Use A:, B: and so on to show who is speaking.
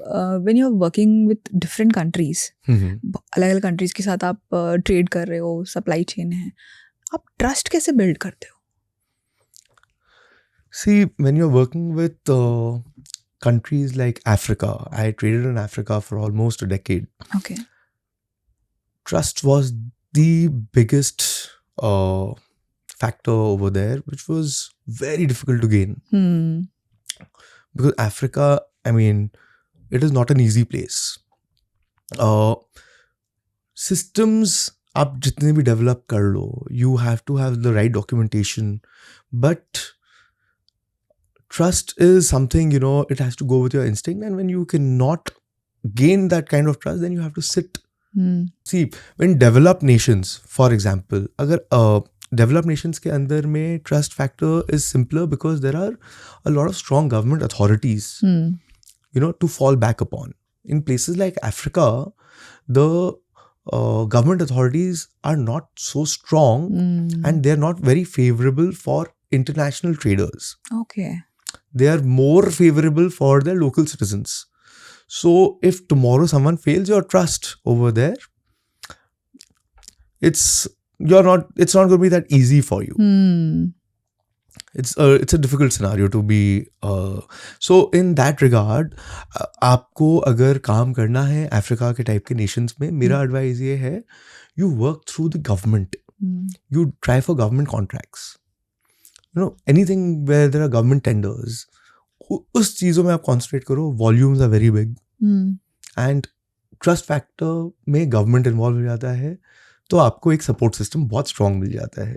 A: When you are working with different countries,
B: hmm.
A: अलग अलग countries के साथ आप ट्रेड कर रहे हो, सप्लाई चेन है, आप ट्रस्ट कैसे बिल्ड करते हो?
B: See, when you're working with countries like Africa, I traded in Africa for almost a decade.
A: Okay.
B: Trust was the biggest factor over there, which was very difficult to gain. Because Africa, I mean, it is not an easy place. Systems आप जितने भी develop कर लो, you have to have the right documentation, but trust is something, you know, it has to go with your instinct, and when you cannot gain that kind of trust, then you have to sit. See, when developed nations, for example, अगर developed nations के अंदर में trust factor is simpler because there are a lot of strong government authorities, you know, to fall back upon. In places like Africa, the government authorities are not so strong, and they're not very favorable for international traders.
A: Okay.
B: They are more favorable for their local citizens. So if tomorrow someone fails your trust over there, it's not going to be that easy for you. It's a difficult scenario to be. So in that regard, आपको अगर काम करना है Africa के type के Nations में, मेरा advice ये है, you work through the government. You try for government contracts. You know, anything where there are government tenders, उस चीज़ों में आप कॉन्सेंट्रेट करो. Volumes are very big, and trust factor में गवर्नमेंट इन्वॉल्व हो जाता है, तो आपको एक सपोर्ट सिस्टम बहुत स्ट्रांग मिल जाता है.